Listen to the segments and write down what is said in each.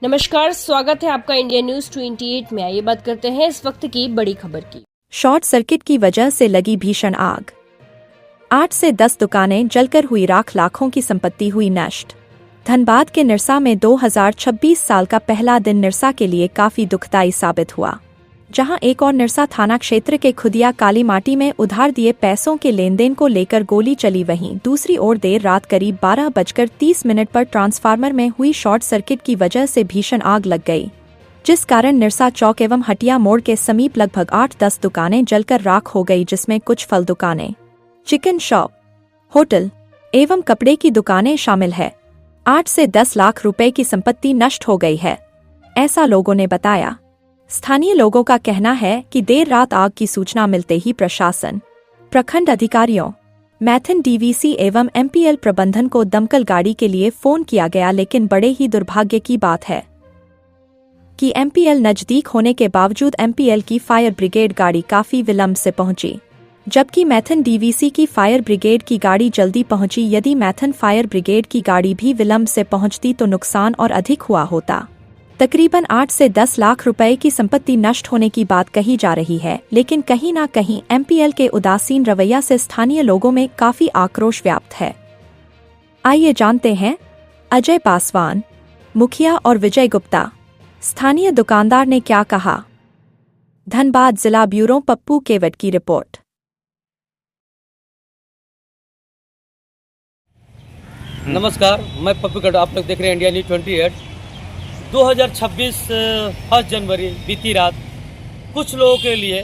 नमस्कार, स्वागत है आपका इंडिया न्यूज 28 में। आइए बात करते हैं इस वक्त की बड़ी खबर की। शॉर्ट सर्किट की वजह से लगी भीषण आग। 8 से 10 दुकानें जलकर हुई राख, लाखों की संपत्ति हुई नष्ट। धनबाद के निरसा में 2026 साल का पहला दिन निरसा के लिए काफी दुखदायी साबित हुआ, जहां एक और निरसा थाना क्षेत्र के खुदिया काली माटी में उधार दिए पैसों के लेन देन को लेकर गोली चली। वहीं दूसरी ओर देर रात करीब 12:30 पर ट्रांसफार्मर में हुई शॉर्ट सर्किट की वजह से भीषण आग लग गई, जिस कारण निरसा चौक एवं हटिया मोड़ के समीप लगभग 8-10 दुकानें जलकर राख हो गई, जिसमें कुछ फल दुकानें, चिकन शॉप, होटल एवं कपड़े की दुकानें शामिल है। 8 से 10 लाख रुपए की संपत्ति नष्ट हो गई है, ऐसा लोगों ने बताया। स्थानीय लोगों का कहना है कि देर रात आग की सूचना मिलते ही प्रशासन, प्रखंड अधिकारियों, मैथन डीवीसी एवं एमपीएल प्रबंधन को दमकल गाड़ी के लिए फोन किया गया, लेकिन बड़े ही दुर्भाग्य की बात है कि एमपीएल नजदीक होने के बावजूद एमपीएल की फायर ब्रिगेड गाड़ी काफी विलंब से पहुंची, जबकि मैथन डीवीसी की फायर ब्रिगेड की गाड़ी जल्दी पहुंची। यदि मैथन फायर ब्रिगेड की गाड़ी भी विलंब से पहुंचती तो नुकसान और अधिक हुआ होता। तकरीबन 8 से 10 लाख रुपए की संपत्ति नष्ट होने की बात कही जा रही है, लेकिन कहीं ना कहीं एमपीएल के उदासीन रवैया से स्थानीय लोगों में काफी आक्रोश व्याप्त है। आइए जानते हैं अजय पासवान, मुखिया और विजय गुप्ता, स्थानीय दुकानदार ने क्या कहा। धनबाद जिला ब्यूरो पप्पू केवट की रिपोर्ट। नमस्कार, मैं पप्पू केवट, आप लोग देख रहे हैं इंडिया न्यूज 28। 2026 1 जनवरी बीती रात कुछ लोगों के लिए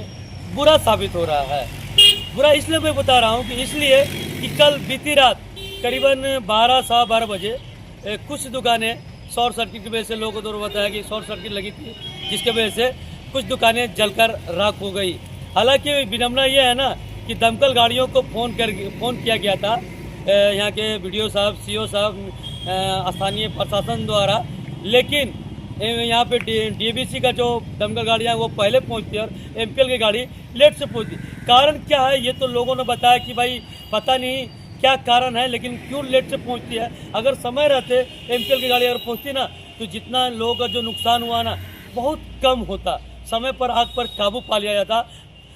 बुरा साबित हो रहा है। बुरा इसलिए मैं बता रहा हूँ कि इसलिए कि कल बीती रात करीबन 12-12:15 बजे कुछ दुकानें शॉर्ट सर्किट की वजह से, लोगों को बताया कि शॉर्ट सर्किट लगी थी, जिसके वजह से कुछ दुकानें जलकर राख हो गई। हालांकि विडम्बना ये है ना कि दमकल गाड़ियों को फ़ोन किया गया था यहाँ के बीडीओ साहब, सीओ साहब, स्थानीय प्रशासन द्वारा, लेकिन यहाँ पे डीवीसी का जो दमकल गाड़ियाँ वो पहले पहुँचती है और एमपीएल की गाड़ी लेट से पहुँचती। कारण क्या है ये तो लोगों ने बताया कि भाई पता नहीं क्या कारण है, लेकिन क्यों लेट से पहुँचती है। अगर समय रहते एमपीएल की गाड़ी अगर पहुँचती ना तो जितना लोगों का जो नुकसान हुआ ना बहुत कम होता, समय पर आग पर काबू पा लिया जाता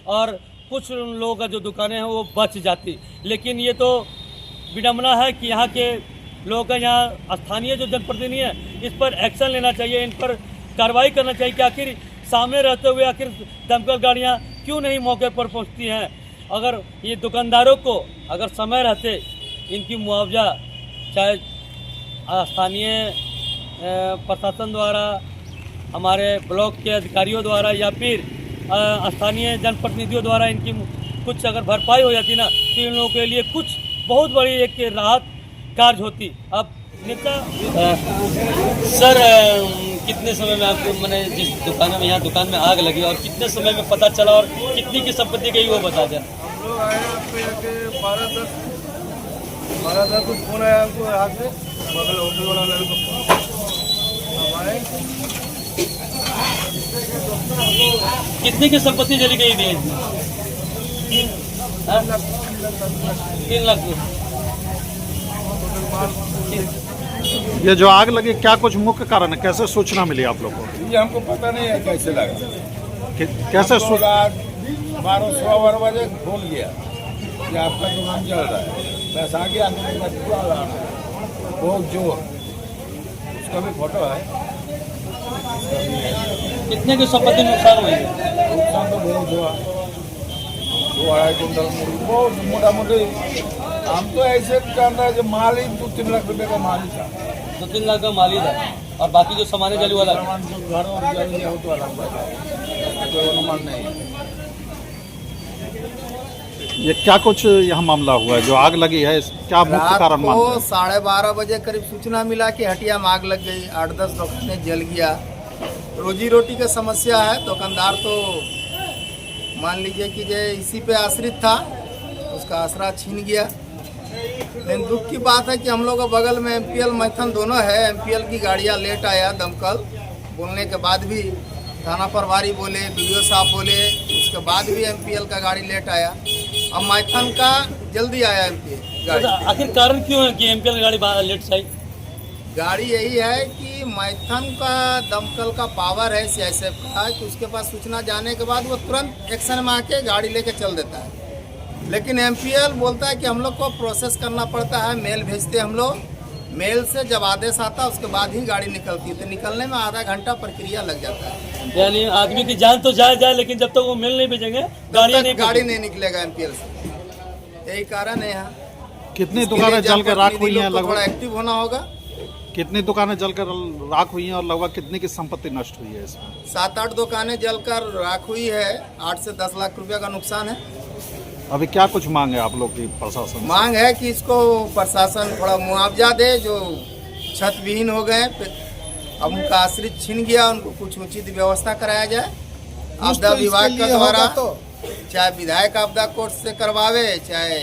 और कुछ लोगों का जो दुकानें हैं वो बच जाती। लेकिन ये तो विडम्बना है कि यहाँ के लोगों का, यहाँ स्थानीय जो जनप्रतिनिधि है इस पर एक्शन लेना चाहिए, इन पर कार्रवाई करना चाहिए कि आखिर सामने रहते हुए आखिर दमकल गाड़ियाँ क्यों नहीं मौके पर पहुँचती हैं। अगर ये दुकानदारों को अगर समय रहते इनकी मुआवजा चाहे स्थानीय प्रशासन द्वारा, हमारे ब्लॉक के अधिकारियों द्वारा या फिर स्थानीय जनप्रतिनिधियों द्वारा इनकी कुछ अगर भरपाई हो जाती ना तो इन लोगों के लिए कुछ बहुत बड़ी एक राहत कार्य होती। अब नेता सर कितने समय में आपको मैंने जिस दुकान में यहाँ दुकान में आग लगी और कितने समय में पता चला और कितनी की संपत्ति गई वो बता दें। हम लोग आए पे 12-10 को फोन आया हमको यहाँ से, बगल होटल वाला लड़के को फोन। हम आए, कितनी की संपत्ति चली गई थी? 3 लाख। ये जो आग लगी क्या कुछ मुख्य कारण है, कैसे सूचना मिली आप लोग को? ये हमको पता नहीं है कैसे लगा। कैसे 12-12 बजे फोन किया कि आपका दुकान चल रहा है, बस आगे आने का पूरा रहा बहुत जोर, उसका भी फोटो है। कितने की संपत्ति नुकसान हुई? नुकसान तो बहुत हुआ, 2-2.5 कुंटल बहुत मोटा मोटी। हम तो ऐसे जान रहे जो माल ही 2-3 लाख रुपए का माल ही था। 2-3 लाख का माल ही था और बाकी जो सामान जली वाला सामान जो घर और जल गया हो तो अलग बात है, कोई अनुमान नहीं है। ये क्या कुछ यहाँ मामला हुआ है जो आग लगी है, क्या मुख्य कारण मानते हैं? 12:30 बजे करीब सूचना मिला कि हटिया में आग लग गई, 8-10 दुकानें जल गया। रोजी रोटी का समस्या है, दुकानदार तो मान लीजिए कि जो इसी पे आश्रित था उसका आसरा छीन गया। लेकिन दुख की बात है कि हम लोग बगल में एमपीएल मैथन दोनों है, एमपीएल की गाड़ियाँ लेट आया, दमकल बोलने के बाद भी थाना प्रभारी बोले, बीडीओ साहब बोले, उसके बाद भी एमपीएल का गाड़ी लेट आया। अब मैथन का जल्दी आया एमपीएल गाड़ी। आखिर कारण क्यों है कि एमपीएल गाड़ी लेट से आई? गाड़ी यही है कि मैथन का दमकल का पावर है सीआईएसएफ का कि उसके पास सूचना जाने के बाद वो तुरंत एक्शन में आके गाड़ी लेके चल देता है। लेकिन एमपीएल बोलता है कि हम लोग को प्रोसेस करना पड़ता है, मेल भेजते हम लोग, मेल से जब आदेश आता है उसके बाद ही गाड़ी निकलती है, तो निकलने में आधा घंटा प्रक्रिया लग जाता है। यानी आदमी की जान तो जाए लेकिन जब तक वो मेल नहीं भेजेंगे गाड़ी नहीं निकलेगा एमपीएल से। यही कारण है यहाँ। कितनी दुकानें जलकर राख हुई हैं? थोड़ा लगभग एक्टिव होना होगा। कितनी दुकानें जलकर राख हुई हैं और लगभग कितनी की संपत्ति नष्ट हुई है इसमें? 7-8 दुकानें जलकर राख हुई है, 8 से 10 लाख रुपए का नुकसान है। अभी क्या कुछ मांग है आप लोग की प्रशासन से? मांग है कि इसको प्रशासन थोड़ा मुआवजा दे, जो छत विहीन हो गए, अब उनका आश्रित छिन गया, उनको कुछ उचित व्यवस्था कराया जाए। आपदा विभाग के द्वारा चाहे विधायक आपदा कोर्ट से करवावे, चाहे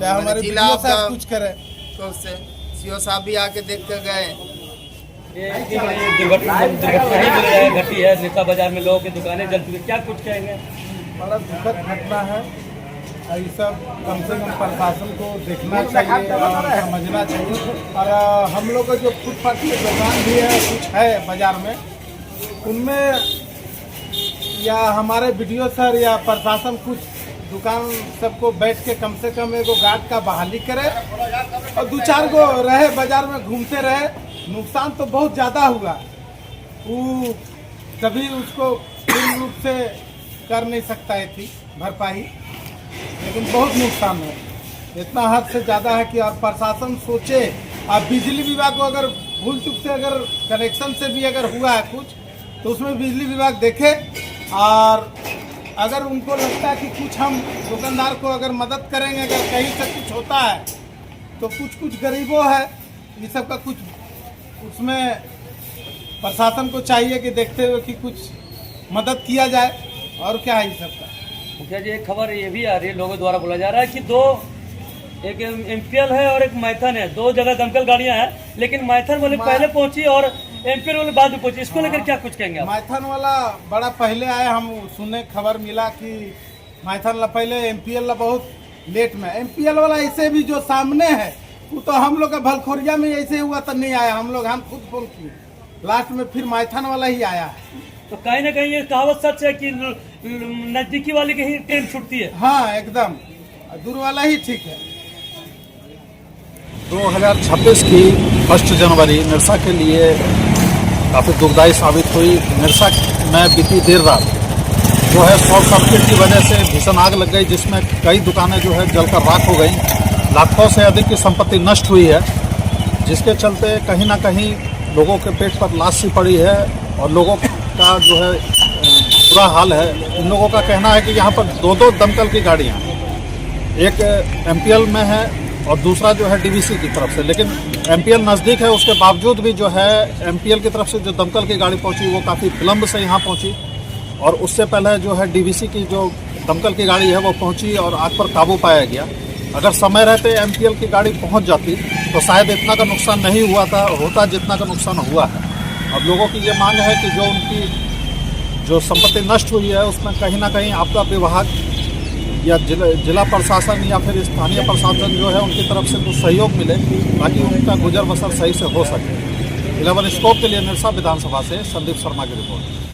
हमारे जिला आपदा कुछ करे, तो उससे सीओ साहब भी आके देख कर गए। दुर्घटना ही घटी है नेता बाजार में, लोगों की दुकानें जल चुकी, क्या कुछ कहेंगे? बड़ा दुखद घटना है। ये सब कम से कम प्रशासन को देखना चाहिए और समझना चाहिए। और हम लोग का जो फुटपाथ की दुकान भी है, कुछ है बाजार में, उनमें या हमारे वीडियो सर या प्रशासन कुछ दुकान सबको बैठ के कम से कम एगो गार्ड का बहाली करे और 2-4 गो रहे बाजार में घूमते रहे। नुकसान तो बहुत ज़्यादा हुआ, वो कभी उसको पूर्ण रूप से कर नहीं सकता है थी भरपाई, लेकिन बहुत नुकसान है, इतना हद से ज़्यादा है कि आप प्रशासन सोचे। आप बिजली विभाग को अगर भूल चूक से अगर कनेक्शन से भी अगर हुआ है कुछ, तो उसमें बिजली विभाग देखे, और अगर उनको लगता है कि कुछ हम दुकानदार को अगर मदद करेंगे, अगर कहीं से कुछ होता है, तो कुछ गरीबों है, ये सब का कुछ उसमें प्रशासन को चाहिए कि देखते हुए कि कुछ मदद किया जाए। और क्या है ये सब का? मुखिया जी, एक खबर ये भी आ रही है, लोगों द्वारा बोला जा रहा है कि एक एमपीएल है और एक मैथन है, 2 जगह दमकल गाड़ियां हैं, लेकिन मैथन वाले पहले पहुंची और एमपीएल वाले बाद में पहुंची। इसको लेकर क्या कुछ कहेंगे आप? मैथन वाला बड़ा पहले आया, हम सुने खबर मिला कि मैथन वाला पहले, एमपीएल वाला बहुत लेट में। एमपीएल वाला ऐसे भी जो सामने है, वो तो हम लोग का भलखोरिया में ऐसे हुआ तो नहीं आया, हम खुद फोन किए, लास्ट में फिर मैथन वाला ही आया है। तो कहीं ना कहीं ये कहावत सच है कि नजदीकी वाले की ही ट्रेन छूटती है। हाँ, एकदम दूर वाला ही ठीक है। 2026 की 1 जनवरी निरसा के लिए काफ़ी दुखदायी साबित हुई। निरसा में बीती देर रात जो है शॉर्ट सर्किट की वजह से भीषण आग लग गई, जिसमें कई दुकानें जो है जलकर राख हो गई। लाखों से अधिक की संपत्ति नष्ट हुई है, जिसके चलते कहीं ना कहीं लोगों के पेट पर लाश सी पड़ी है और लोगों का जो है बुरा हाल है। इन लोगों का कहना है कि यहाँ पर 2 दमकल की गाड़ियाँ, एक एमपीएल में है और दूसरा जो है डीवीसी की तरफ से, लेकिन एमपीएल नज़दीक है, उसके बावजूद भी जो है एमपीएल की तरफ से जो दमकल की गाड़ी पहुंची वो काफ़ी विलम्ब से यहाँ पहुंची, और उससे पहले जो है डीवीसी की जो दमकल की गाड़ी है वो पहुंची और आग पर काबू पाया गया। अगर समय रहते एमपीएल की गाड़ी पहुंच जाती तो शायद इतना का नुकसान नहीं होता जितना का नुकसान हुआ है। अब लोगों की ये मांग है कि जो उनकी जो संपत्ति नष्ट हुई है उसमें कहीं ना कहीं आपदा विभाग या जिला प्रशासन या फिर स्थानीय प्रशासन जो है उनकी तरफ से कुछ सहयोग मिले, ताकि उनका गुजर बसर सही से हो सके। 11 स्कोप के लिए निरसा विधानसभा से संदीप शर्मा की रिपोर्ट।